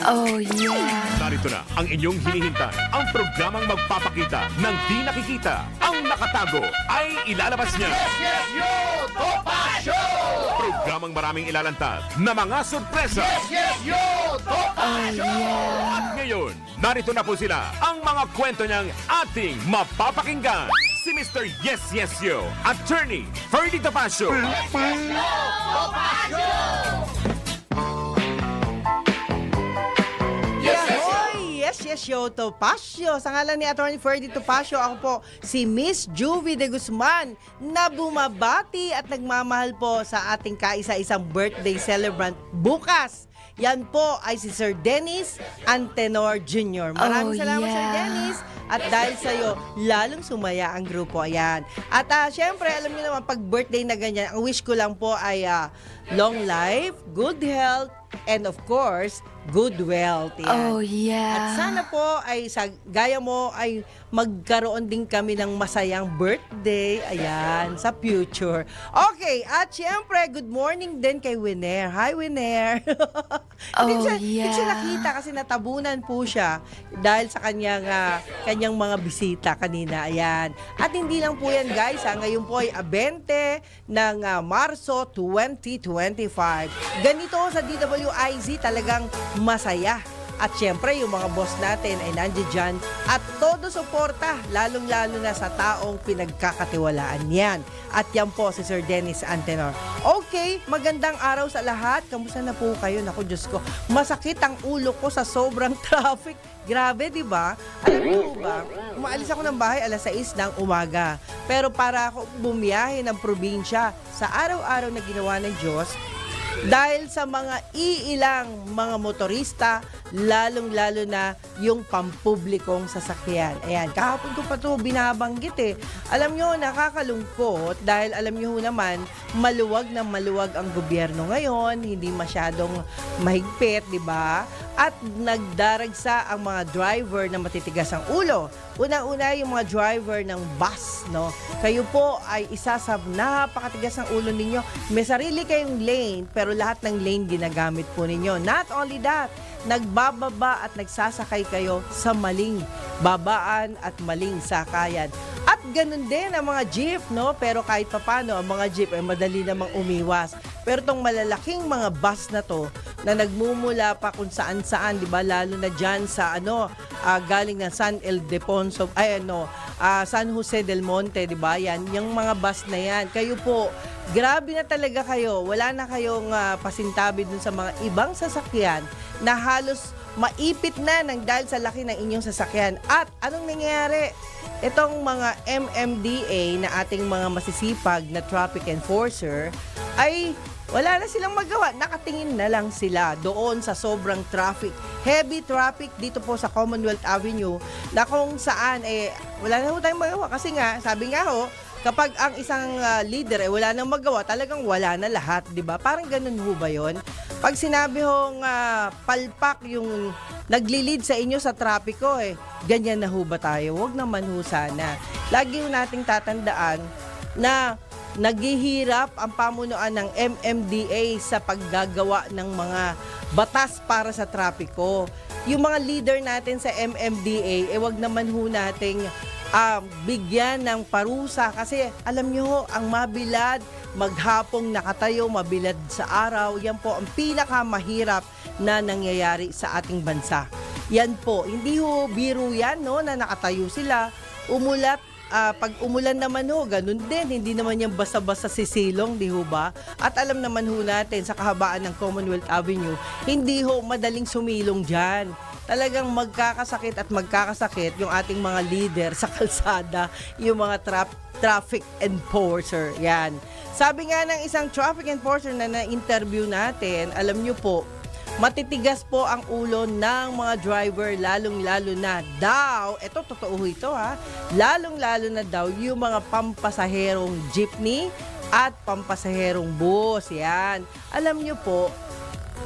Oh, yeah. Narito na ang inyong hinihintay. Ang programang magpapakita ng di nakikita. Ang nakatago ay ilalabas niya. Yes, yo! Topacio! Programang maraming ilalantad na mga sorpresa. Yes, yo! Topacio! At ngayon, narito na po sila. Ang mga kwento niyang ating mapapakinggan. Si Mr. Yes, Yes, Yo, Attorney Ferdy Topacio. Topacio! Yes, yes, yo, Topacio. Sa ngalan ni Atty. Ferdy Topacio, ako po si Miss Juvie de Guzman na bumabati at nagmamahal po sa ating kaisa-isang birthday celebrant bukas. Yan po ay si Sir Dennis Antenor Jr. Maraming salamat, Sir Dennis. At dahil sa'yo, lalong sumaya ang grupo. Ayan. At syempre, alam niyo naman, pag birthday na ganyan, ang wish ko lang po ay long life, good health, and of course, good wealth. Yan. Oh, yeah. At sana po ay sa gaya mo ay magkaroon din kami ng masayang birthday. Ayan, sa future. Okay, at syempre, good morning din kay Winer. Hi, Winer. Hindi siya nakita kasi natabunan po siya dahil sa kanyang mga bisita kanina. Ayan. At hindi lang po yan, guys. Ngayon po ay 20 ng Marso 2025. Ganito sa DWIZ talagang masaya. At syempre, yung mga boss natin ay nandiyan dyan at todo suporta, lalong-lalo na sa taong pinagkakatiwalaan yan. At yan po si Sir Dennis Antenor. Okay, magandang araw sa lahat. Kamusta na po kayo? Naku, Diyos ko, masakit ang ulo ko sa sobrang traffic. Grabe, di ba? Alam niyo ba, umaalis ako ng bahay alas 6 ng umaga. Pero para ako bumiyahe ng probinsya sa araw-araw na ginawa ng Diyos, dahil sa mga iilang mga motorista, lalong-lalo na yung pampublikong sasakyan. Ayan, kahapon ko pa ito binabanggit eh. Alam nyo, nakakalungkot dahil alam nyo naman, maluwag na maluwag ang gobyerno ngayon, hindi masyadong mahigpit, di ba? At nagdaragsa ang mga driver na matitigas ang ulo. Una-una yung mga driver ng bus, no? Kayo po ay isa sa napakatigas ng ulo ninyo. May sarili kayong lane, pero lahat ng lane ginagamit po ninyo. Not only that, nagbababa at nagsasakay kayo sa maling babaan at maling sakayan. At ganun din ang mga jeep, no? Pero kahit papano, ang mga jeep ay madali namang umiwas. Pero tong malalaking mga bus na to, na nagmumula pa kung saan-saan, di ba? Lalo na dyan sa galing ng San Ildefonso, San Jose del Monte, di ba? Yan, yung mga bus na yan. Kayo po, grabe na talaga kayo. Wala na kayong pasintabi dun sa mga ibang sasakyan na halos maipit na ng dahil sa laki ng inyong sasakyan. At anong nangyayari? Itong mga MMDA na ating mga masisipag na traffic enforcer ay wala na silang magawa. Nakatingin na lang sila doon sa sobrang traffic. Heavy traffic dito po sa Commonwealth Avenue na kung saan wala na ho tayong magawa. Kasi nga, sabi nga ho, kapag ang isang leader wala nang magawa, talagang wala na lahat, di ba? Parang ganun ho ba yun? Pag sinabi hong palpak yung nagli-lead sa inyo sa trapiko, ganyan na ho ba tayo? Huwag naman ho sana. Lagi ho nating tatandaan na naghihirap ang pamunuan ng MMDA sa paggagawa ng mga batas para sa trapiko. Yung mga leader natin sa MMDA, wag naman ho nating bigyan ng parusa kasi alam nyo ho, ang mabilad, maghapong nakatayo, mabilad sa araw, yan po ang pinakamahirap na nangyayari sa ating bansa. Yan po, hindi ho biro yan, no, na nakatayo sila, umulat. Pag umulan naman ho, ganun din. Hindi naman yung basa-basa sisilong, di ho ba? At alam naman ho natin sa kahabaan ng Commonwealth Avenue, hindi ho madaling sumilong dyan. Talagang magkakasakit at magkakasakit yung ating mga leader sa kalsada, yung mga traffic enforcer. Yan. Sabi nga ng isang traffic enforcer na na-interview natin, alam nyo po, matitigas po ang ulo ng mga driver, lalong-lalo na daw, eto totoo ito lalong-lalo na daw yung mga pampasaherong jeepney at pampasaherong bus. Yan. Alam nyo po,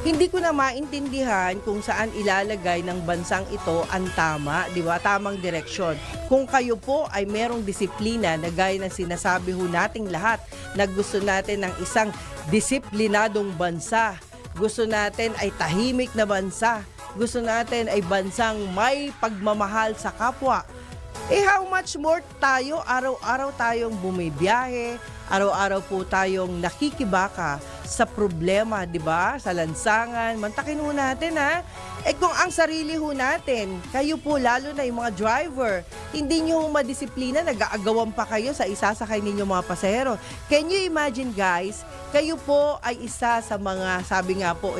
hindi ko na maintindihan kung saan ilalagay ng bansang ito ang tama, di ba? Tamang direksyon. Kung kayo po ay merong disiplina na gaya ng sinasabi ho nating lahat na gusto natin ng isang disiplinadong bansa, gusto natin ay tahimik na bansa, gusto natin ay bansang may pagmamahal sa kapwa. How much more tayo, araw-araw tayong bumibiyahe, araw-araw po tayong nakikibaka sa problema, di ba? Sa lansangan. Mantakin ho natin, ha? Kung ang sarili ho natin, kayo po, lalo na yung mga driver, hindi nyo madisiplina, nag-aagawan pa kayo sa isasakay ninyo mga pasahero. Can you imagine, guys? Kayo po ay isa sa mga, sabi nga po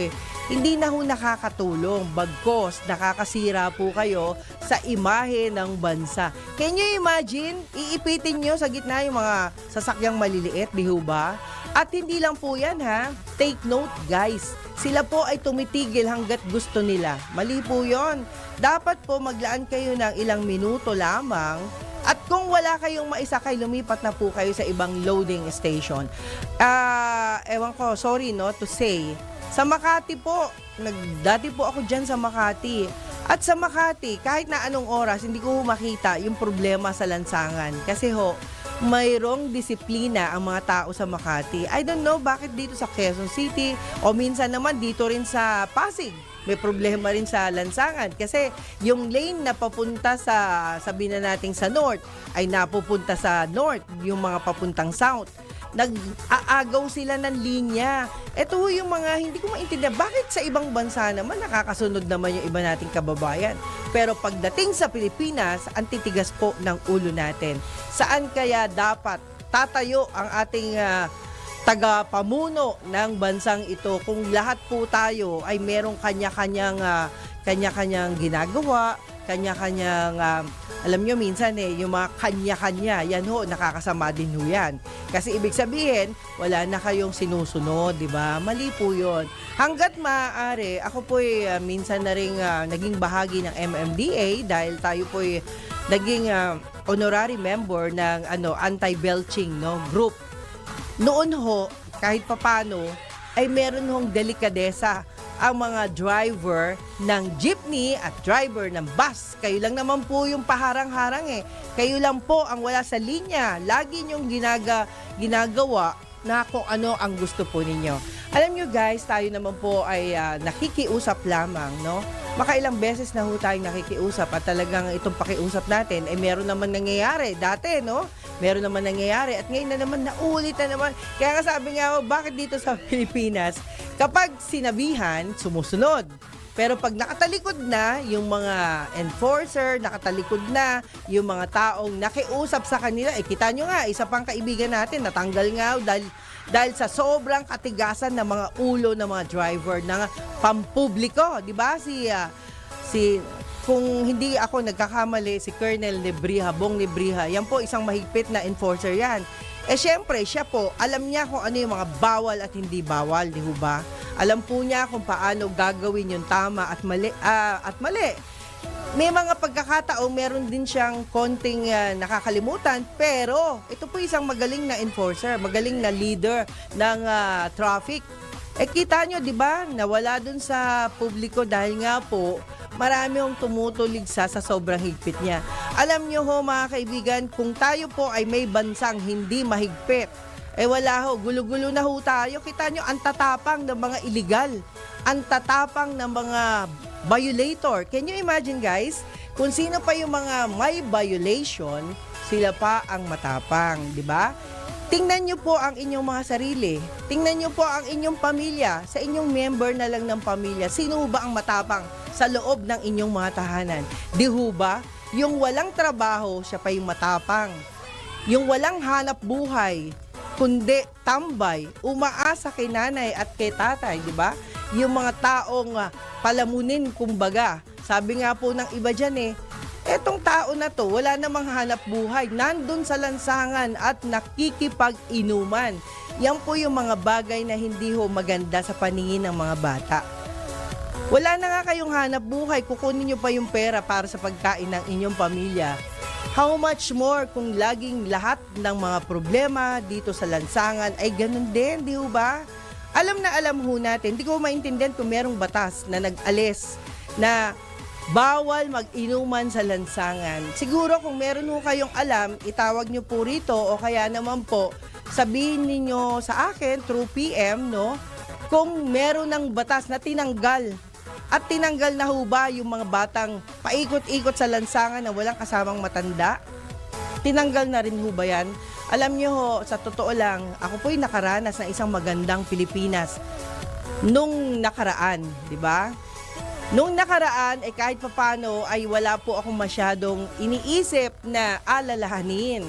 hindi na ho nakakatulong. Bagkos, nakakasira po kayo sa imahe ng bansa. Can you imagine? Iipitin nyo sa gitna yung mga sasakyang maliliit, di ho ba? At hindi lang po yan, ha? Take note, guys. Sila po ay tumitigil hanggat gusto nila. Mali po yon. Dapat po maglaan kayo ng ilang minuto lamang. At kung wala kayong maisakay, lumipat na po kayo sa ibang loading station. Ewan ko, sorry no, to say. Sa Makati po, dati po ako dyan sa Makati. At sa Makati, kahit na anong oras, hindi ko makita yung problema sa lansangan. Kasi mayroong disiplina ang mga tao sa Makati. I don't know bakit dito sa Quezon City o minsan naman dito rin sa Pasig. May problema rin sa lansangan kasi yung lane na papunta sa, sabihin na natin sa north, ay napupunta sa north, yung mga papuntang south. Nag-aagaw sila ng linya. Ito yung mga hindi ko maintindihan. Bakit sa ibang bansa naman nakakasunod naman yung iba nating kababayan? Pero pagdating sa Pilipinas, ang titigas po ng ulo natin. Saan kaya dapat tatayo ang ating tagapamuno ng bansang ito kung lahat po tayo ay merong kanya-kanyang ginagawa, kanya-kanyang alam nyo minsan yung mga kanya-kanya, yan ho, nakakasama din ho yan. Kasi ibig sabihin, wala na kayong sinusunod, di ba? Mali po yun. Hanggat maaari, ako po minsan na rin naging bahagi ng MMDA dahil tayo po naging honorary member ng anti-belching group. Noon ho, kahit papano, ay meron hong delikadesa ang mga driver ng jeepney at driver ng bus. Kayo lang naman po yung paharang-harang Kayo lang po ang wala sa linya. Lagi niyong ginagawa na kung ano ang gusto po ninyo. Alam nyo guys, tayo naman po ay nakikiusap lamang, no? Makailang beses na ho tayong nakikiusap at talagang itong pakiusap natin ay meron naman nangyayari. Dati, no? Meron naman nangyayari at ngayon na naman naulit na naman. Kaya nga sabi nga, bakit dito sa Pilipinas, kapag sinabihan, sumusunod. Pero pag nakatalikod na yung mga enforcer, nakatalikod na yung mga taong nakiusap sa kanila, kita nyo nga, isa pang kaibigan natin, natanggal nga dahil sa sobrang katigasan ng mga ulo ng mga driver ng pampubliko. Diba? Kung hindi ako nagkakamali, si Colonel Lebriha, Bong Lebriha, yan po isang mahigpit na enforcer yan. Syempre, siya po, alam niya kung ano yung mga bawal at hindi bawal, di ba? Alam po niya kung paano gagawin yung tama at mali. May mga pagkakataong meron din siyang konting nakakalimutan, pero ito po isang magaling na enforcer, magaling na leader ng traffic. Kita nyo, di ba, nawala dun sa publiko dahil nga po, marami hong tumutuligsa sa sobrang higpit niya. Alam nyo ho mga kaibigan, kung tayo po ay may bansang hindi mahigpit, wala ho, gulo-gulo na ho tayo. Kita nyo, ang tatapang ng mga illegal, ang tatapang ng mga violator. Can you imagine guys, kung sino pa yung mga may violation, sila pa ang matapang, di ba? Tingnan nyo po ang inyong mga sarili. Tingnan nyo po ang inyong pamilya. Sa inyong member na lang ng pamilya, sino ba ang matapang sa loob ng inyong mga tahanan? Di ho ba? Yung walang trabaho, siya pa yung matapang. Yung walang hanap buhay, kundi tambay, umaasa kay nanay at kay tatay, di ba? Yung mga taong palamunin, kumbaga. Sabi nga po ng iba dyan etong tao na to, wala namang hanap buhay, nandun sa lansangan at nakikipag-inuman. Yan po yung mga bagay na hindi ho maganda sa paningin ng mga bata. Wala na nga kayong hanap buhay, kukunin nyo pa yung pera para sa pagkain ng inyong pamilya. How much more kung laging lahat ng mga problema dito sa lansangan ay ganun din, di ho ba? Alam na alam ho natin, hindi ko maintindihan kung merong batas na nag-alis na bawal mag-inuman sa lansangan. Siguro kung meron ho kayong alam, itawag nyo po rito o kaya naman po sabihin ninyo sa akin through PM, no? Kung meron ng batas na tinanggal At tinanggal na ho ba yung mga batang paikot-ikot sa lansangan na walang kasamang matanda? Tinanggal na rin ho ba yan? Alam nyo ho, sa totoo lang, ako po'y nakaranas ng isang magandang Pilipinas nung nakaraan, di ba? Nung nakaraan, kahit papano ay wala po akong masyadong iniisip na alalahanin.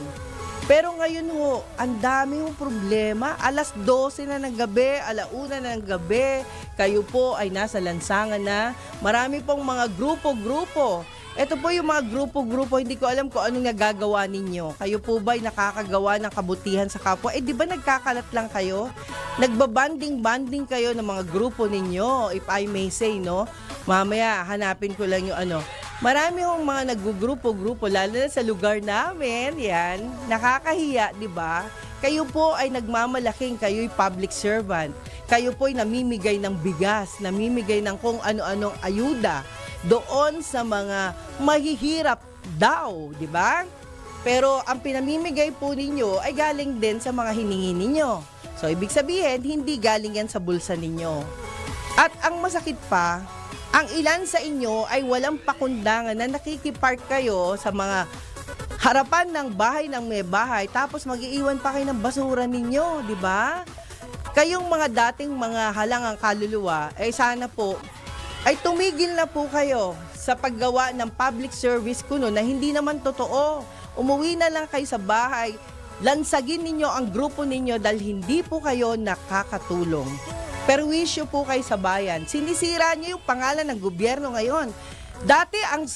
Pero ngayon ho, ang dami hong problema. Alas 12 na ng gabi, 1:00 na ng gabi, kayo po ay nasa lansangan na. Marami pong mga grupo-grupo. Ito po yung mga grupo-grupo, hindi ko alam kung anong nagagawa ninyo. Kayo po ba'y nakakagawa ng kabutihan sa kapwa? Di ba nagkakalat lang kayo? Nagbabanding-banding kayo ng mga grupo ninyo, if I may say, no? Mamaya, hanapin ko lang yung ano. Marami hong mga naggugrupo-grupo, lalo na sa lugar namin, yan, nakakahiya, di ba? Kayo po ay nagmamalaking, kayo'y public servant. Kayo po ay namimigay ng bigas, namimigay ng kung ano-anong ayuda doon sa mga mahihirap daw, di ba? Pero ang pinamimigay po ninyo ay galing din sa mga hiningi ninyo. So, ibig sabihin, hindi galing yan sa bulsa ninyo. At ang masakit pa, ang ilan sa inyo ay walang pakundangan na nakikipark kayo sa mga harapan ng bahay ng may bahay tapos mag-iiwan pa kayo ng basura ninyo, di ba? Kayong mga dating mga halangang kaluluwa, sana po ay tumigil na po kayo sa paggawa ng public service kuno na hindi naman totoo. Umuwi na lang kayo sa bahay, lansagin ninyo ang grupo ninyo dahil hindi po kayo nakakatulong. Perwisyo po kayo sa bayan. Sinisira niyo yung pangalan ng gobyerno ngayon. Dati ang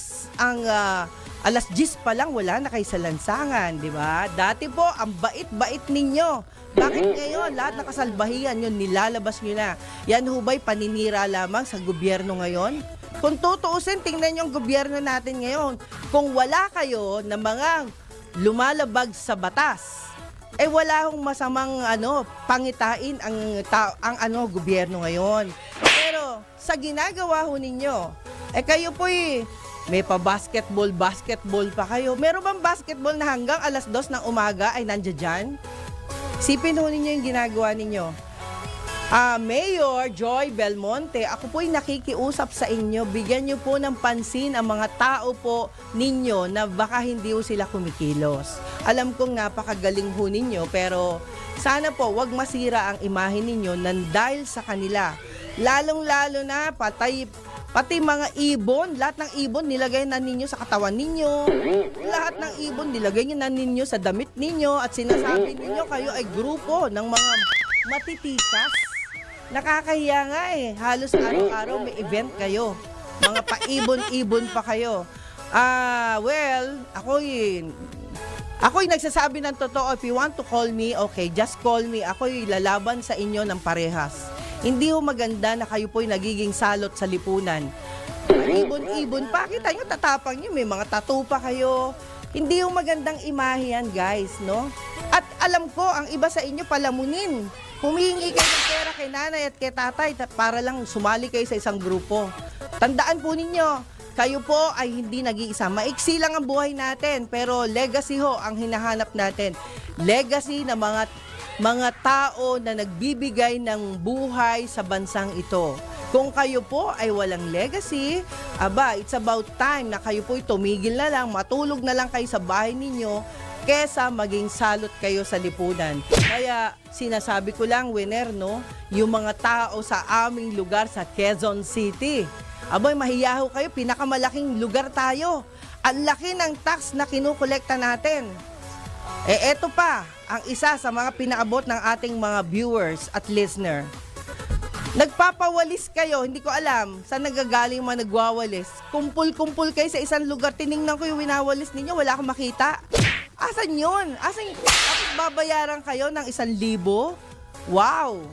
alas 10 pa lang wala na kayo sa lansangan, di ba? Dati po ang bait-bait ninyo. Bakit ngayon lahat ng kasalbahian yun nilalabas niyo na? Yan ho ba'y paninira lamang sa gobyerno ngayon? Kung tutuusin, tingnan niyo ang gobyerno natin ngayon. Kung wala kayo na mga lumalabag sa batas, wala hong masamang pangitain ang gobyerno ngayon. Pero sa ginagawa ho ninyo, kayo po'y may basketball pa kayo. Meron bang basketball na hanggang alas 2 ng umaga ay nandiyan dyan? Sipin ho ninyo yung ginagawa ninyo. Mayor Joy Belmonte, ako po'y nakikiusap sa inyo, bigyan nyo po ng pansin ang mga tao po ninyo na baka hindi ho sila kumikilos. Alam kong napakagaling ho ninyo, pero sana po wag masira ang imahe ninyo nang dahil sa kanila. Lalong-lalo na pati mga ibon, lahat ng ibon nilagay na ninyo sa katawan ninyo. Lahat ng ibon nilagay na ninyo sa damit ninyo at sinasabi ninyo kayo ay grupo ng mga matitikas. Nakakahiya nga halos araw-araw may event kayo. Mga paibon-ibon pa kayo. Ako'y nagsasabi ng totoo. If you want to call me, okay, just call me. Ako'y lalaban sa inyo ng parehas. Hindi ho maganda na kayo po'y nagiging salot sa lipunan. Paibon-ibon pa. Kita nyo, tatapang nyo. May mga tattoo pa kayo. Hindi ho magandang imahe yan, guys, no? At alam ko, ang iba sa inyo palamunin. Humihingi kayo ng pera kay nanay at kay tatay para lang sumali kayo sa isang grupo. Tandaan po ninyo, kayo po ay hindi nag-iisa. Maiksi lang ang buhay natin, pero legacy ho ang hinahanap natin. Legacy ng mga tao na nagbibigay ng buhay sa bansang ito. Kung kayo po ay walang legacy, it's about time na kayo po tumigil na lang, matulog na lang kayo sa bahay ninyo, kesa maging salot kayo sa lipunan. Kaya sinasabi ko lang, Winner, no, yung mga tao sa aming lugar sa Quezon City, mahiyaho kayo, pinakamalaking lugar tayo. Ang laki ng tax na kinukolekta natin. Eto pa, ang isa sa mga pinaabot ng ating mga viewers at listener. Nagpapawalis kayo, hindi ko alam saan nagagaling mga nagwawalis. Kumpul-kumpul kayo sa isang lugar, tiningnan ko yung winawalis ninyo, wala akong makita. Asan yun? Tapos babayaran kayo ng 1,000? Wow!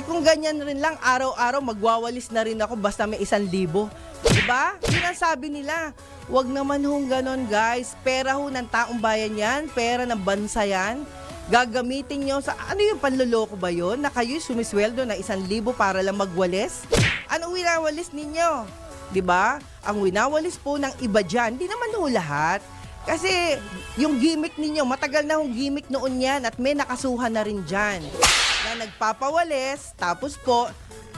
Kung ganyan rin lang, araw-araw magwawalis na rin ako basta may 1,000. Diba? Yun ang sabi nila. Wag naman hong ganon, guys. Pera ho ng taong bayan yan. Pera ng bansa yan. Gagamitin nyo sa... Ano yung panloloko ba yun? Na kayo'y sumisweldo na 1,000 para lang magwalis? Anong winawalis ninyo? Diba? Ang winawalis po ng iba dyan, di naman ho lahat. Kasi yung gimmick ninyo, matagal na hong gimmick noon yan at may nakasuhan na rin dyan na nagpapawalis, tapos po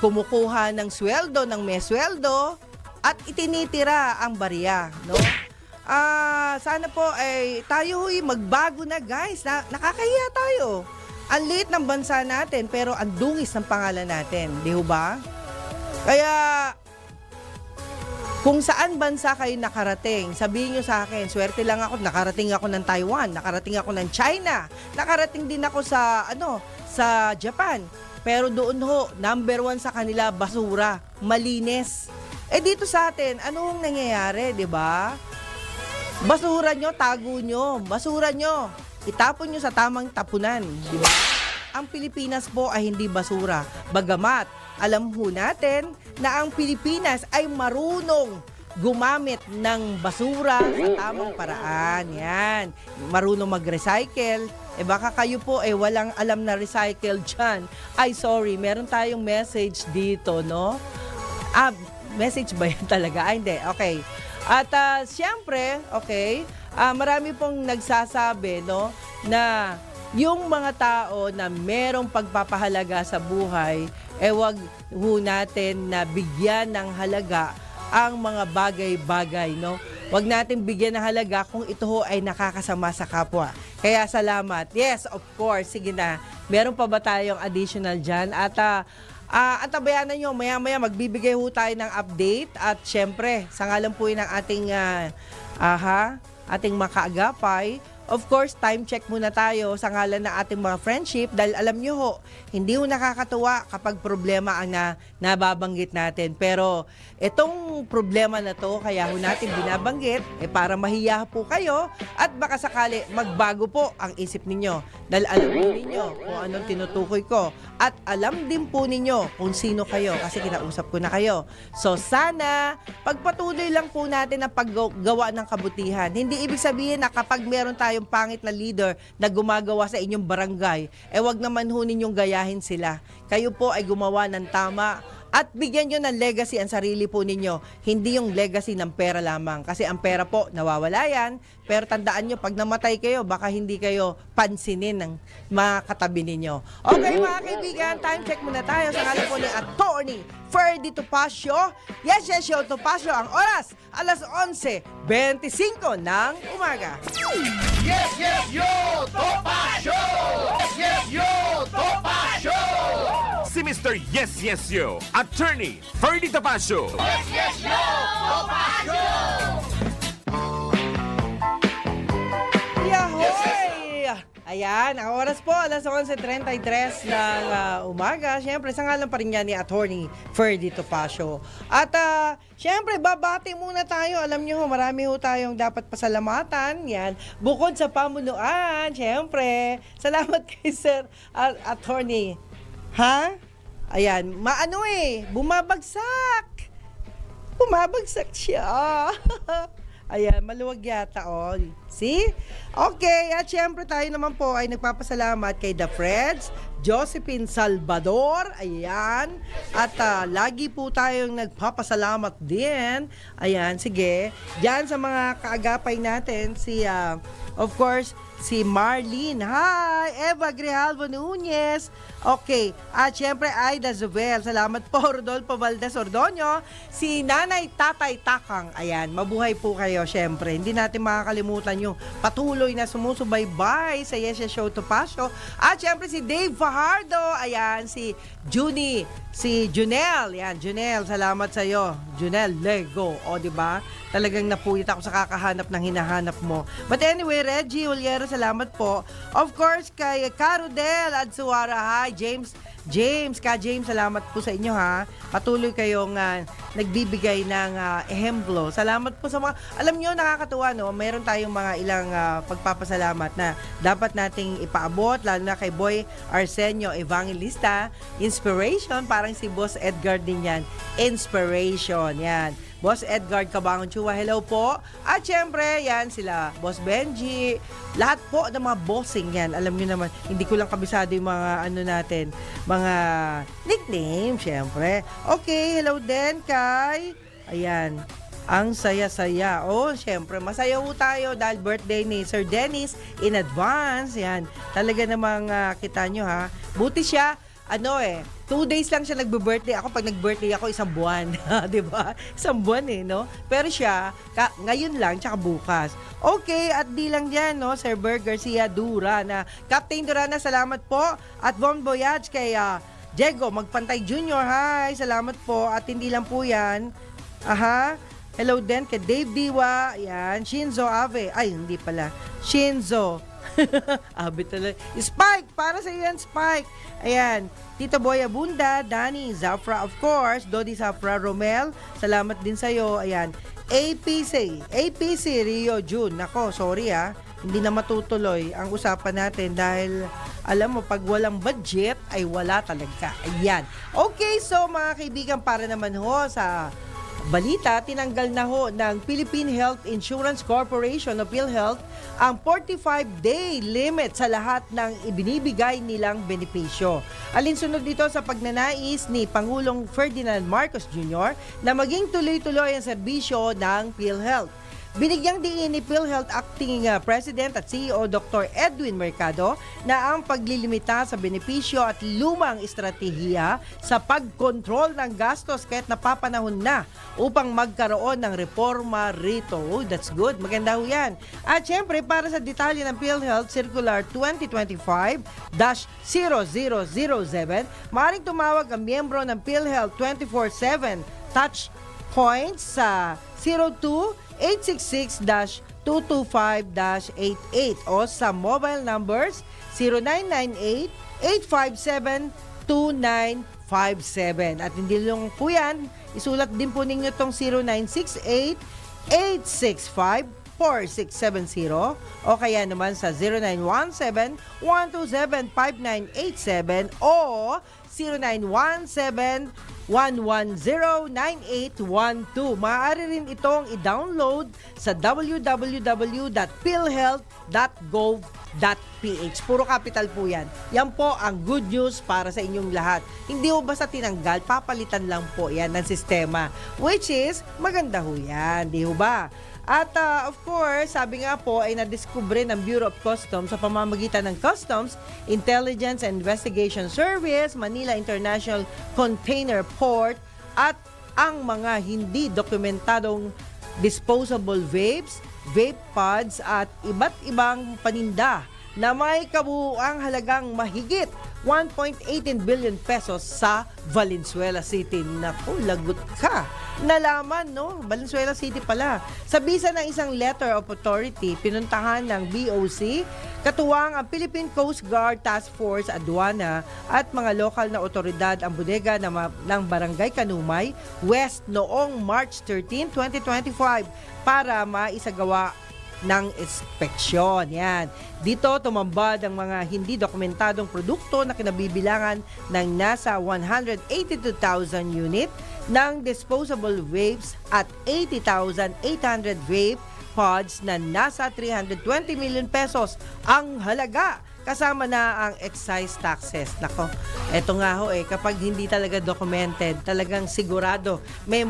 kumukuha ng sweldo, ng may sweldo, at itinitira ang barya, no? Sana po ay tayo magbago na, guys. Nakakahiya tayo. Ang liit ng bansa natin pero ang dungis ng pangalan natin, di ho ba? Kaya kung saan bansa kayo nakarating, sabihin nyo sa akin, swerte lang ako, nakarating ako ng Taiwan, nakarating ako ng China, nakarating din ako sa sa Japan. Pero doon ho, number 1 sa kanila, basura, malinis. Dito sa atin, anong nangyayari, di ba? Basura nyo, tago nyo. Basura nyo, itapon nyo sa tamang tapunan, di ba? Ang Pilipinas po ay hindi basura. Bagamat, alam ho natin na ang Pilipinas ay marunong gumamit ng basura sa tamang paraan. Yan. Marunong mag-recycle. Baka kayo po walang alam na recycle dyan. Ay, sorry, meron tayong message dito, no? Message ba yan talaga? Hindi. Okay. At siyempre, okay, marami pong nagsasabi, no, na yung mga tao na merong pagpapahalaga sa buhay, wag ho natin na bigyan ng halaga ang mga bagay-bagay, no? Wag natin bigyan ng halaga kung ito ho ay nakakasama sa kapwa. Kaya salamat. Yes, of course. Sige na. Meron pa ba tayong additional dyan? At antabayanan nyo, maya-maya magbibigay ho tayo ng update. At syempre, sa ngalan po yun ng ating ating makaagapay. Of course, time check muna tayo sa ngalan ng ating mga friendship dahil alam nyo ho, hindi ho nakakatuwa kapag problema ang nababanggit natin. Pero itong problema na to, kaya ho natin binabanggit para mahiya po kayo at baka sakali magbago po ang isip ninyo. Dahil alam po ninyo kung anong tinutukoy ko at alam din po ninyo kung sino kayo kasi kinausap ko na kayo. So sana, pagpatuloy lang po natin ang paggawa ng kabutihan. Hindi ibig sabihin na kapag meron tayong pangit na leader na gumagawa sa inyong barangay, wag naman ho ninyong gayahin sila. Kayo po ay gumawa ng tama at bigyan nyo ng legacy ang sarili po ninyo. Hindi yung legacy ng pera lamang. Kasi ang pera po, nawawala yan. Pero tandaan nyo, pag namatay kayo, baka hindi kayo pansinin ng mga katabi ninyo. Okay mga kaibigan, time check muna tayo sa ngalan po ni Attorney Ferdy Topacio. Yes, yo, Topacio. Ang oras, alas 11:25 ng umaga. Yes, yo, Topacio! Yes, yo, Topacio! Si Mr. Yes, Yes, Yo, Attorney Ferdy Topacio. Yes, yo, Topacio! Yahoy! Ayan, ang oras po, alas 11:33 ng umaga. Siyempre, sa ngalan pa rin yan ni Attorney Ferdy Topacio. At siyempre, babati muna tayo. Alam nyo, marami ho tayong dapat pasalamatan. Yan, bukod sa pamunuan, siyempre, salamat kay Sir Attorney. Ha? Ayan, bumabagsak. Bumabagsak siya. Ayan, maluwag yata, oh. See? Okay, at syempre tayo naman po ay nagpapasalamat kay The Freds, Josephine Salvador, ayan. At lagi po tayong nagpapasalamat din. Ayan, sige. Diyan sa mga kaagapay natin, of course, si Marlene. Hi! Eva Grijalvo Nunez. Okay. At syempre, Aida Zubel. Salamat po, Rodolfo Valdez Ordonio. Si Nanay Tatay Takang. Ayan, mabuhay po kayo, syempre. Hindi natin makakalimutan yung patuloy na sumusubaybay sa Yes Yes Show Topacio. At syempre, si Dave Fajardo. Ayan, si Junie. Si Junel. Ayan, Junel, salamat sa'yo. Junel, Lego. O, diba? Talagang napulit ako sa kakahanap ng hinahanap mo. But anyway, Reggie Oliero, salamat po. Of course, kay Carudel Adsuara. Hi, James, salamat po sa inyo ha. Patuloy kayong nagbibigay ng ehemplo. Salamat po sa mga, alam nyo, nakakatuwa, no? Mayroon tayong mga ilang pagpapasalamat na dapat nating ipaabot, lalo na kay Boy Arsenio Evangelista. Inspiration, parang si Boss Edgar din yan. Inspiration, yan. Boss Edgar Cabangon Chua, hello po. At syempre, yan sila, Boss Benji, lahat po ng mga bossing yan. Alam niyo naman, hindi ko lang kabisado yung mga natin, mga nickname, syempre. Okay, hello din kay, ayan, ang saya-saya. Oh, syempre, masaya po tayo dahil birthday ni Sir Dennis in advance. Yan, talaga namang kita nyo ha. Buti siya, 2 days lang siya nagbe-birthday. Ako, pag nag-birthday ako, isang buwan. Di ba? Isang buwan no? Pero siya, ngayon lang, tsaka bukas. Okay, at di lang yan, no? Sir Bert Garcia Durana. Captain Durana, salamat po. At bon voyage kay Diego Magpantay Jr. Hi, salamat po. At hindi lang po yan. Hello din kay Dave Diwa. Yan, Shinzo Ave. Ay, hindi pala. Shinzo. Ave talaga. Spike, para sa iyo yan, Spike. Ayan, Tito Boy Abunda, Danny, Zafra of course, Dodi Zafra Romel. Salamat din sa iyo. Ayan, APC Rio June. Nako, sorry hindi na matutuloy ang usapan natin dahil alam mo, pag walang budget ay wala talaga. Ayan. Okay, so mga kaibigan, para naman sa balita, tinanggal na ng Philippine Health Insurance Corporation o PhilHealth ang 45-day limit sa lahat ng ibinibigay nilang benepisyo. Alinsunod dito sa pagnanais ni Pangulong Ferdinand Marcos Jr. na maging tuloy-tuloy ang serbisyo ng PhilHealth. Binigyang diin ni PhilHealth Acting President at CEO Dr. Edwin Mercado na ang paglilimita sa benepisyo at lumang estratehiya sa pagkontrol ng gastos kahit napapanahon na upang magkaroon ng reforma rito. Oh, that's good. Maganda ho yan. At syempre, para sa detalye ng PhilHealth Circular 2025-0007, maaaring tumawag ang miyembro ng PhilHealth 24/7 touch points sa 02-866-225-88 o sa mobile numbers 0998-857-2957. At hindi lang po yan, isulat din po ninyo itong 0968-865-4670 o kaya naman sa 0917-127-5987 o 0917-110-9812. Maaari rin itong i-download sa www.philhealth.gov.ph. Puro capital po yan. Yan po ang good news para sa inyong lahat. Hindi po basta tinanggal, papalitan lang po yan ng sistema. Which is, maganda ho yan. Di ho ba? At of course, sabi nga po ay nadiskubre ng Bureau of Customs sa pamamagitan ng Customs Intelligence and Investigation Service, Manila International Container Port at ang mga hindi dokumentadong disposable vapes, vape pods at iba't ibang paninda na may kabuuang halagang mahigit 1.18 billion pesos sa Valenzuela City. Naku, lagot ka. Nalaman, no? Valenzuela City pala. Sa bisa ng isang letter of authority, pinuntahan ng BOC, katuwang ang Philippine Coast Guard Task Force, Aduana at mga lokal na otoridad ang bodega ng Barangay Kanumay West noong March 13, 2025 para maisagawa ng inspeksyon. Yan. Dito tumambad ang mga hindi dokumentadong produkto na kinabibilangan ng nasa 182,000 unit ng disposable vapes at 80,800 vape pods na nasa 320 million pesos ang halaga. Kasama na ang excise taxes. Nako, eto nga ho kapag hindi talaga documented, talagang sigurado may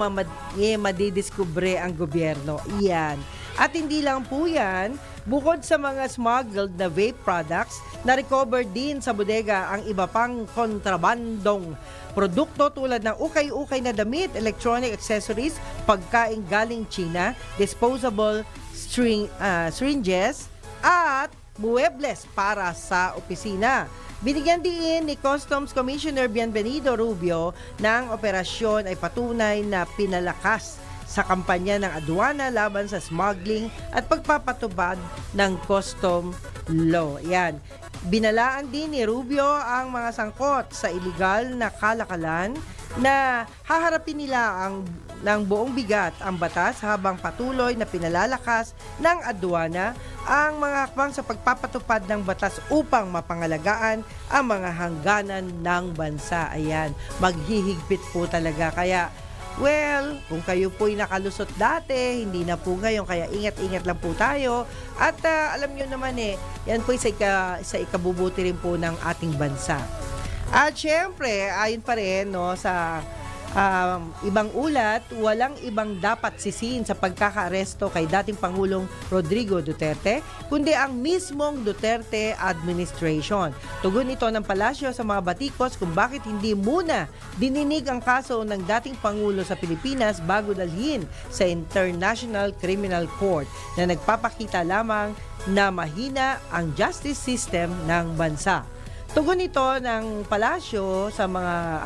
madidiskubre ang gobyerno. Yan. At hindi lang po yan, bukod sa mga smuggled na vape products, na-recover din sa bodega ang iba pang kontrabandong produkto tulad ng ukay-ukay na damit, electronic accessories, pagkain galing China, disposable syringes, at muebles para sa opisina. Binigyan din ni Customs Commissioner Bienvenido Rubio ng operasyon ay patunay na pinalakas sa kampanya ng aduana laban sa smuggling at pagpapatubad ng custom law. Yan. Binalaan din ni Rubio ang mga sangkot sa illegal na kalakalan na haharapin nila ng buong bigat ang batas habang patuloy na pinalalakas ng aduana ang mga hakbang sa pagpapatupad ng batas upang mapangalagaan ang mga hangganan ng bansa. Ayan, maghihigpit po talaga. Kaya well, kung kayo po'y nakalusot dati, hindi na po ngayon, kaya ingat-ingat lang po tayo. At alam nyo naman yan po sa ikabubuti rin po ng ating bansa. At syempre, ayon pa rin sa Ibang ulat, walang ibang dapat sisihin sa pagkakaaresto kay dating Pangulong Rodrigo Duterte, kundi ang mismong Duterte administration. Tugon ito ng palasyo sa mga batikos kung bakit hindi muna dininig ang kaso ng dating Pangulo sa Pilipinas bago dalhin sa International Criminal Court na nagpapakita lamang na mahina ang justice system ng bansa. Tugon ito ng palasyo sa mga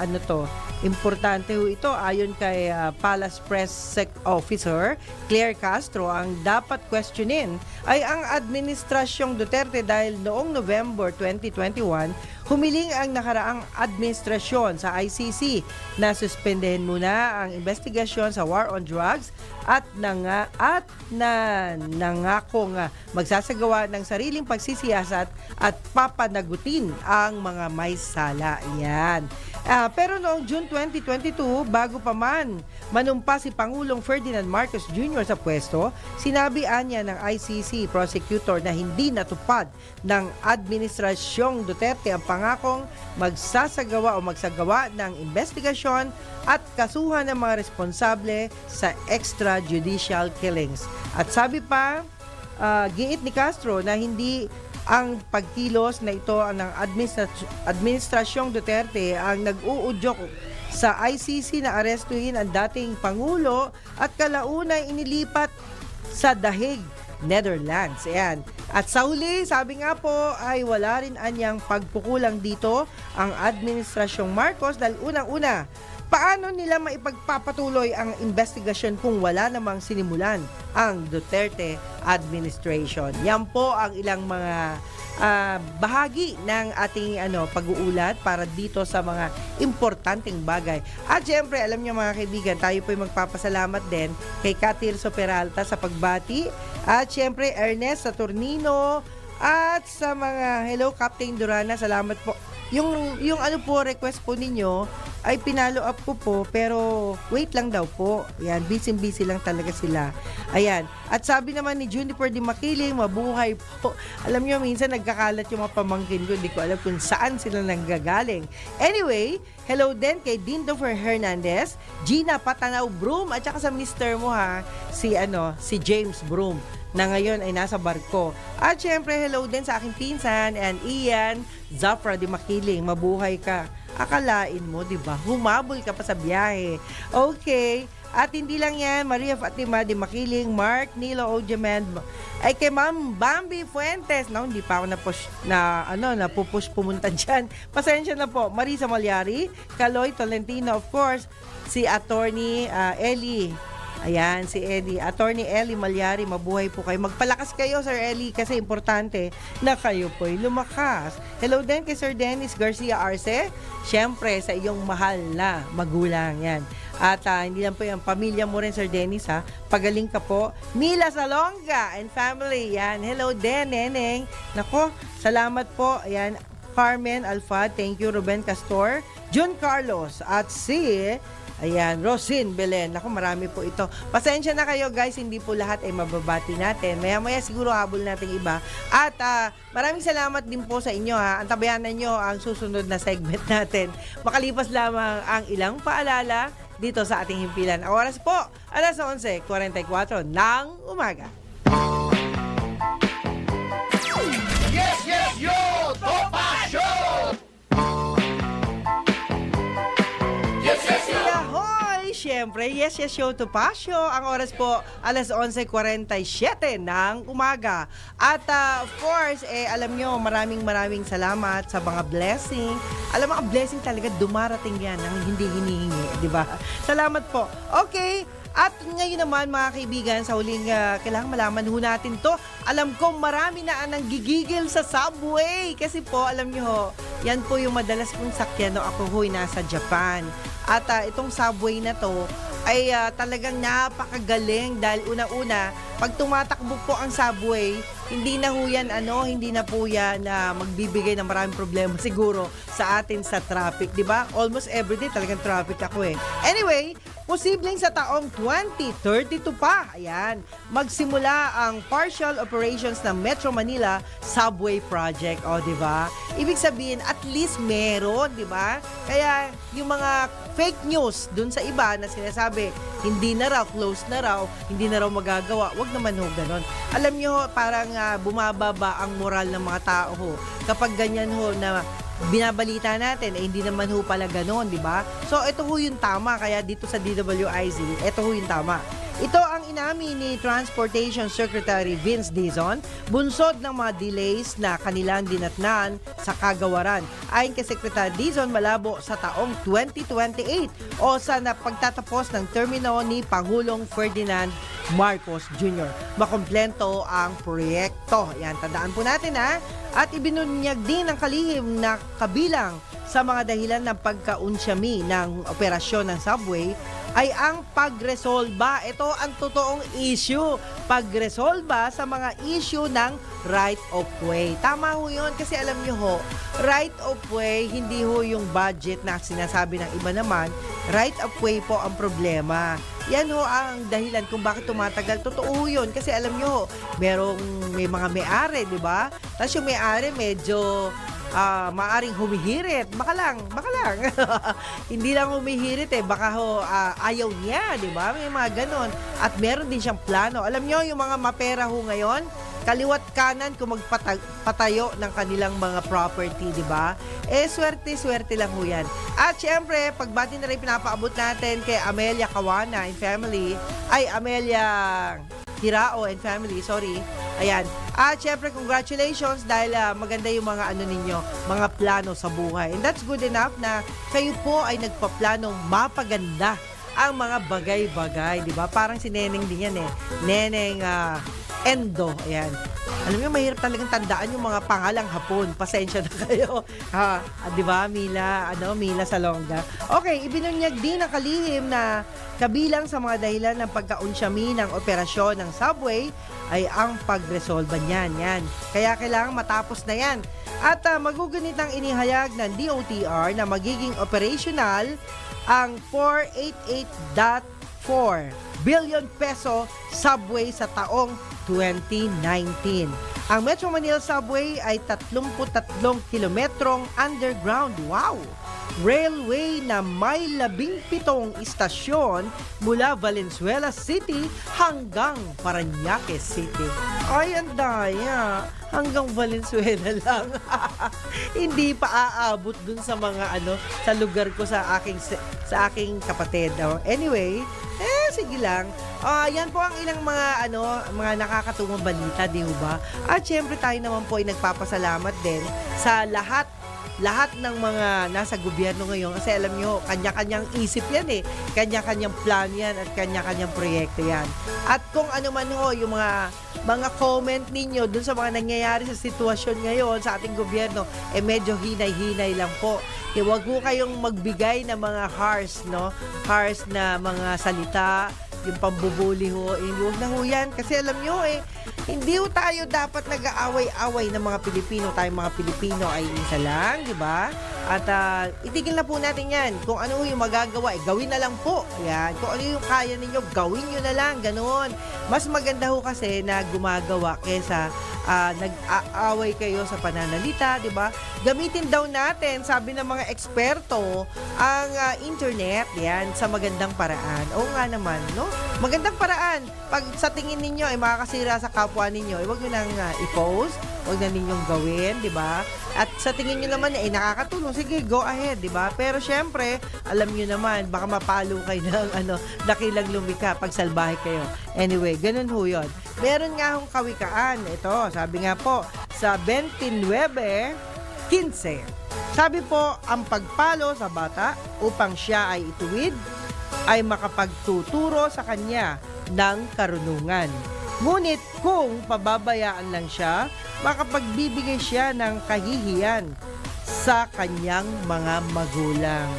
importante ho ito ayon kay Palace Press Officer Claire Castro. Ang dapat questionin ay ang administrasyong Duterte dahil noong November 2021 humiling ang nakaraang administrasyon sa ICC na suspendehin muna ang investigasyon sa war on drugs at nangakong magsasagawa ng sariling pagsisiyasat at papanagutin ang mga may sala. Yan. Pero noong June 2022, bago pa man manumpa si Pangulong Ferdinand Marcos Jr. sa pwesto, sinabi niya ng ICC prosecutor na hindi natupad ng administrasyong Duterte ang pangakong magsagawa ng investigasyon at kasuhan ng mga responsable sa extrajudicial killings. At sabi pa, giit ni Castro na hindi ang pagkilos na ito ng administrasyong Duterte ang nag-uudyok sa ICC na arestuhin ang dating Pangulo at kalaunay inilipat sa The Hague, Netherlands. Ayan. At sa huli, sabi nga po ay wala rin anyang pagkukulang dito ang administrasyong Marcos dahil unang-una, paano nila maipagpapatuloy ang investigasyon kung wala namang sinimulan ang Duterte administration? Yan po ang ilang mga bahagi ng ating pag-uulat para dito sa mga importanteng bagay. At syempre, alam niyo mga kaibigan, tayo po magpapasalamat din kay Katirso Peralta sa pagbati at syempre Ernest Saturnino at sa mga hello Captain Durana, salamat po. Yung request po ninyo ay pinalo up ko po pero wait lang daw po. Ayan, busy lang talaga sila. Ayan. At sabi naman ni Juniper Di Makiling, mabuhay po. Alam niyo, minsan nagkakalat yung mga pamangkin ko. Hindi ko alam kung saan sila nanggagaling. Anyway, hello din kay Dindofer Hernandez, Gina Patanaw Broom, at saka sa mister mo si James Broom na ngayon ay nasa barko. At syempre, hello din sa aking pinsan and Ian Zafra Di Makiling. Mabuhay ka. Akalain mo, di ba? Humabol ka pa sa biyahe. Okay. At hindi lang yan, Maria Fatima Di Makiling, Mark Nilo Ojaman, ay kay Ma'am Bambi Fuentes. No, hindi pa ako napupush pumunta dyan. Pasensya na po. Marisa Malyari, Kaloy Tolentino, of course, si Attorney Ellie. Ayan, si Ellie. Attorney Ellie Malyari, mabuhay po kayo. Magpalakas kayo, Sir Ellie, kasi importante na kayo po'y lumakas. Hello din kay Sir Dennis Garcia Arce. Siyempre, sa iyong mahal na magulang yan. At hindi lang po yung pamilya mo rin, Sir Dennis, Pagaling ka po. Mila Salonga and family, yan. Hello din, Neneng. Nako, salamat po. Ayan, Carmen Alfa, thank you. Ruben Castor, John Carlos, at si Rosin Belen. Ako, marami po ito. Pasensya na kayo guys, hindi po lahat ay mababati natin. Maya-maya siguro habol natin iba. At maraming salamat din po sa inyo Antabayanan nyo ang susunod na segment natin. Makalipas lamang ang ilang paalala dito sa ating himpilan. Ang oras po, alas 11:44 ng umaga. Yes, yes, yo! Topa Show! Yes, yes, yo! Ahoy! Siyempre, yes, yes, show to Pasyo. Ang oras po, alas 11:47 ng umaga. At of course, alam nyo, maraming salamat sa mga blessing. Alam mo, ang blessing talaga, dumarating yan ng hindi hinihingi, di ba? Salamat po. Okay, at ngayon naman mga kaibigan, sa huling kailangan malaman ho natin to. Alam ko marami na ang gigigil sa subway. Kasi po, alam nyo ho, yan po yung madalas kong sakyan no ako ho'y nasa Japan. At itong subway na to ay talagang napakagaling dahil una-una, pag tumatakbo po ang subway, hindi na po yan magbibigay ng maraming problema siguro sa atin sa traffic, di ba? Almost everyday talagang traffic ako Anyway, posibleng sa taong 2032 pa, ayan, magsimula ang partial operations ng Metro Manila Subway Project, di ba? Ibig sabihin, at least meron, di ba? Kaya yung mga fake news dun sa iba na sinasabi, hindi na raw, close na raw, hindi na raw magagawa. Wag naman ho ganon. Alam nyo ho, parang bumababa ang moral ng mga tao ho. Kapag ganyan ho na binabalita natin, hindi naman ho pala ganon, di ba? So, ito ho yung tama. Kaya dito sa DWIZ, ito ho yung tama. Ito ang inamin ni Transportation Secretary Vince Dizon, bunsod ng mga delays na kanilang dinatnan sa kagawaran. Ayon kay Secretary Dizon, malabo sa taong 2028 o sa pagtatapos ng termino ni Pangulong Ferdinand Marcos Jr. Makomplento ang proyekto. Yan, tandaan po natin At ibinunyag din ng kalihim na kabilang sa mga dahilan ng pagkaunsyami ng operasyon ng subway ay ang pagresolba. Ito ang totoong issue. Pagresolba sa mga issue ng right of way. Tama ho yun kasi alam nyo ho, right of way, hindi ho yung budget na sinasabi ng iba naman. Right of way po ang problema. Yan ho ang dahilan kung bakit tumatagal. Totoo yun kasi alam nyo ho, may mga may-ari, di ba? Tapos yung may-ari medyo maaring humihirit. Baka lang. Hindi lang humihirit baka ho ayaw niya, di ba? May mga ganon. At meron din siyang plano. Alam nyo, yung mga mapera ho ngayon, kaliwat kanan kung magpatayo ng kanilang mga property, di ba? Swerte lang ho yan. At syempre, pagbati na rin pinapaabot natin kay Amelia Cawana and family, Amelia Hirao and family, sorry. Ayan. At syempre, congratulations dahil maganda yung mga ninyo, mga plano sa buhay. And that's good enough na kayo po ay nagpaplanong mapaganda ang mga bagay-bagay, di ba? Parang si Neneng din yan Neneng Endo, ayan. Alam niyo, mahirap talagang tandaan yung mga pangalang Hapon. Pasensya na kayo. Di ba, Mila Salonga. Okay, ibinunyag din ng kalihim na kabilang sa mga dahilan ng pagkaunsyami ng operasyon ng subway ay ang pagresolba niyan. Yan. Kaya kailangan matapos na yan. At magugunit ang inihayag ng DOTR na magiging operational ang 488.4 billion peso subway sa taong 2019. Ang Metro Manila Subway ay 33 kilometrong underground. Wow! Railway na may 17 istasyon mula Valenzuela City hanggang Parañaque City. Ay, ang daya. Hanggang Valenzuela lang. Hindi pa aabot dun sa mga sa lugar ko sa aking kapatid. Anyway, sige lang. Yan po ang ilang mga mga nakakatuwang balita, di ba? At syempre tayo naman po ay nagpapasalamat din sa lahat ng mga nasa gobyerno ngayon kasi alam nyo, kanya-kanyang isip yan kanya-kanyang plan yan at kanya-kanyang proyekto yan. At kung ano man ho yung mga comment ninyo dun sa mga nangyayari sa sitwasyon ngayon sa ating gobyerno, medyo hinay-hinay lang po. Huwag ho kayong magbigay ng mga harsh na mga salita, yung pambubuli ho, huwag na ho yan. Kasi alam nyo hindi ho tayo dapat nag-aaway-away ng mga Pilipino. Tayong mga Pilipino ay isa lang, di ba? At itigil na po natin yan. Kung ano yung magagawa, gawin na lang po. Yan. Kung ano yung kaya ninyo, gawin nyo na lang. Ganon. Mas maganda ho kasi na gumagawa kesa nag-aaway kayo sa pananalita, di ba? Gamitin daw natin, sabi ng mga eksperto, ang internet, yan, sa magandang paraan. Oo nga naman, no? Magandang paraan. Pag sa tingin ninyo ay makakasira sa kapwa ninyo, huwag nyo nang i-post, huwag na ninyong gawin, di ba? At sa tingin nyo naman, nakakatulong, sige, go ahead, di ba? Pero syempre, alam nyo naman, baka mapalo kayo ng dakilang lumika pag salbahe kayo. Anyway, ganun ho yun. Meron nga hong kawikaan. Ito, sabi nga po, sa 29:15. Sabi po, ang pagpalo sa bata upang siya ay ituwid ay makapagtuturo sa kanya ng karunungan. Ngunit kung pababayaan lang siya, makapagbibigay siya ng kahihiyan sa kanyang mga magulang.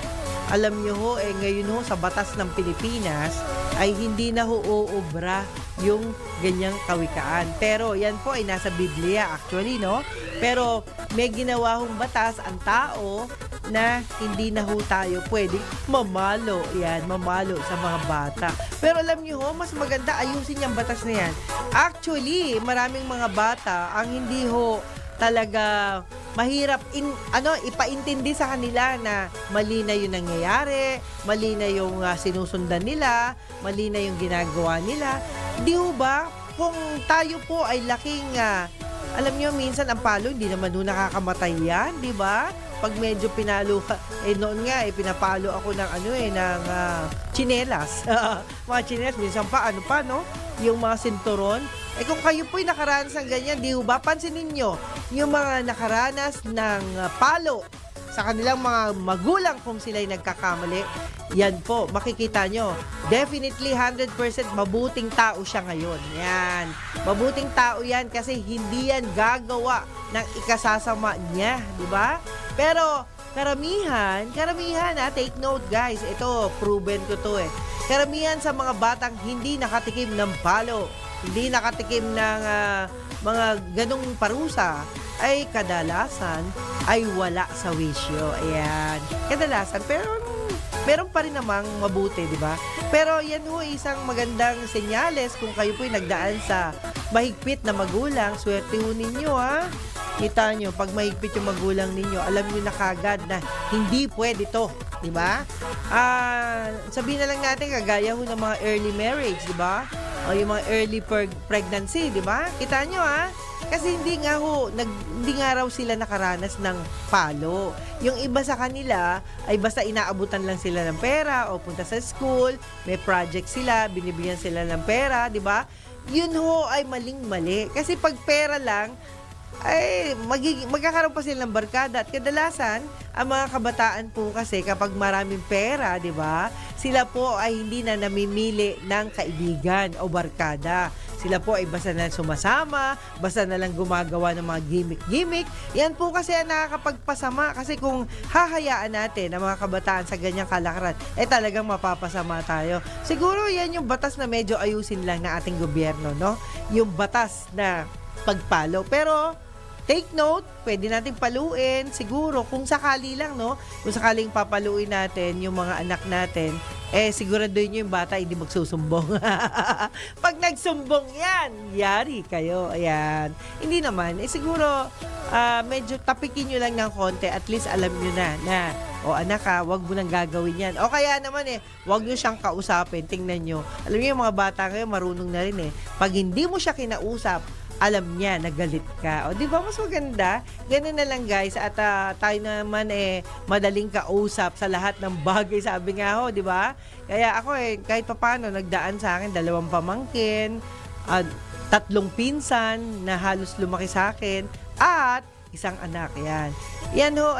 Alam nyo ho, ngayon ho sa batas ng Pilipinas ay hindi na ho uubra yung ganyang kawikaan. Pero yan po ay nasa Biblia actually, no? Pero may ginawa hong batas ang tao na hindi na ho tayo pwedeng mamalo sa mga bata. Pero alam nyo ho, mas maganda ayusin yung batas na yan. Actually, maraming mga bata ang hindi ho talaga mahirap ipaintindi sa kanila na mali na yung nangyayari, mali na yung sinusundan nila, mali na yung ginagawa nila. Di ba? Kung tayo po ay laking, alam nyo, minsan ang palo, hindi naman doon nakakamatay yan, di ba? Pag medyo pinalo ka, noon nga, pinapalo ako ng ng tsinelas. Mga tsinelas, minsan pa, no? Yung mga sinturon. Kung kayo po'y nakaranas ng ganyan, di ba? Pansinin nyo, yung mga nakaranas ng palo sa kanilang mga magulang kung sila'y nagkakamali, yan po, makikita nyo. Definitely, 100% mabuting tao siya ngayon. Yan. Mabuting tao yan kasi hindi yan gagawa ng ikasasama niya. Di ba? Pero, karamihan, take note guys, ito, proven ko to Karamihan sa mga batang hindi nakatikim ng palo, hindi nakatikim ng mga ganong parusa, ay kadalasan ay wala sa wisyo. Ayan. Kadalasan, pero meron pa rin namang mabuti, di ba? Pero yan ho, isang magandang senyales kung kayo po'y nagdaan sa mahigpit na magulang. Swerte ho ninyo, ha? Kita nyo, pag mahigpit yung magulang ninyo, alam nyo na kagad na hindi pwede to, di ba? Sabihin na lang natin, kagaya ho ng mga early marriage, di ba? O yung mga early pregnancy, di ba? Kita nyo, ha? Kasi hindi nga raw sila nakaranas ng palo. Yung iba sa kanila ay basta inaabutan lang sila ng pera o punta sa school, may project sila, binibigyan sila ng pera, di ba? Yun ho ay maling-mali. Kasi pag pera lang, ay magkakaroon pa sila ng barkada. At kadalasan, ang mga kabataan po kasi kapag maraming pera, di ba? Sila po ay hindi na namimili ng kaibigan o barkada. Sila po ay basta na sumasama, basta na lang gumagawa ng mga gimmick-gimmick. Yan po kasi ang nakakapagpasama. Kasi kung hahayaan natin ang mga kabataan sa ganyang kalakaran, talagang mapapasama tayo. Siguro yan yung batas na medyo ayusin lang ng ating gobyerno, no? Yung batas na pagpalo. Pero take note, pwede nating paluin siguro kung sakali lang, no? Kung sakaling papaluin natin yung mga anak natin, siguraduhin nyo yung bata hindi magsusumbong. Pag nagsumbong yan, yari kayo. Ayan. Hindi naman. Siguro, medyo tapikin nyo lang ng konti. At least alam nyo na, anak wag mo nang gagawin yan. O kaya naman wag nyo siyang kausapin. Tingnan nyo. Alam nyo yung mga bata ngayon, marunong na rin Pag hindi mo siya kinausap, alam niya na galit ka. O, di ba mas maganda? Ganun na lang, guys. At tayo naman madaling kausap sa lahat ng bagay. Sabi nga ho, di ba? Kaya ako kahit papano, nagdaan sa akin 2 pamangkin, 3 pinsan na halos lumaki sa akin, at 1 anak. Yan. Yan ho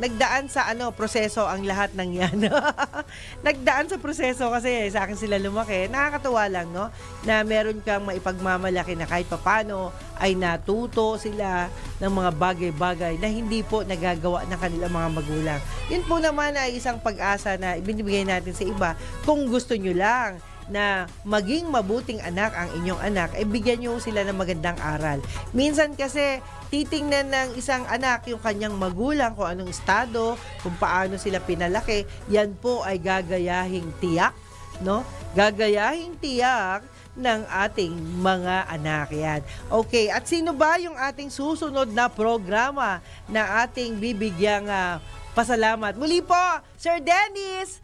nagdaan sa proseso ang lahat ng yan. Nagdaan sa proseso kasi sa akin sila lumaki. Nakakatuwa lang, no? Na meron kang maipagmamalaki na kahit papano ay natuto sila ng mga bagay-bagay na hindi po nagagawa ng kanilang mga magulang. Yun po naman ay isang pag-asa na ibinibigay natin sa iba. Kung gusto nyo lang na maging mabuting anak ang inyong anak, bigyan nyo sila ng magandang aral. Minsan kasi, titingnan ng isang anak yung kanyang magulang, kung anong estado, kung paano sila pinalaki, yan po ay gagayahing tiyak, no? Gagayahing tiyak ng ating mga anak yan. Okay, at sino ba yung ating susunod na programa na ating bibigyang pasalamat? Muli po, Sir Dennis!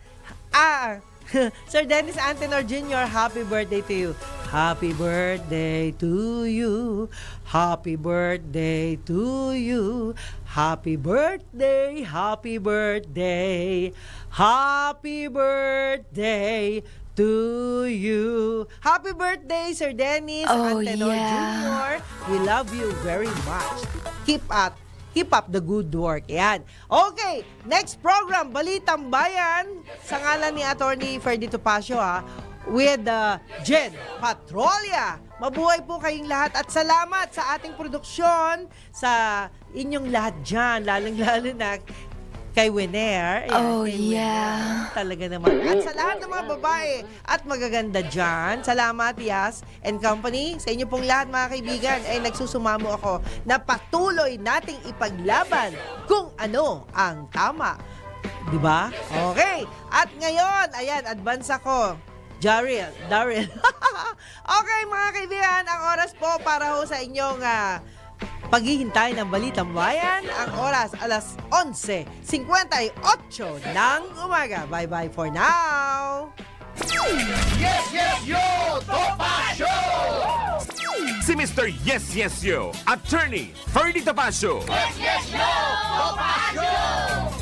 Sir Dennis Antenor Jr., happy birthday to you. Happy birthday to you. Happy birthday to you. Happy birthday, happy birthday. Happy birthday to you. Happy birthday, Sir Dennis Antenor Jr. We love you very much. Keep up the good work. Yan. Okay, next program, Balitang Bayan, sa ngalan ni Attorney Ferdy Topacio, with Jen Patrolia. Mabuhay po kayong lahat at salamat sa ating produksyon, sa inyong lahat dyan, lalong-lalo na kay Winer. Winer, talaga naman. At sa lahat ng mga babae at magaganda dyan, salamat, Yas and Company. Sa inyo pong lahat, mga kaibigan, ay nagsusumamo ako na patuloy nating ipaglaban kung ano ang tama. Diba? Okay. At ngayon, ayan, advance ako. Daryl. Okay, mga kaibigan, ang oras po para ho sa inyong paghihintay ng Balitang Bayan. Ang oras alas 11:58 ng umaga. Bye-bye for now! Yes, yes, yo! Topa Show! Si Mr. Yes, Yes, Yo, Attorney Ferdy Topacio. Yes, yes, yo! Topa Show!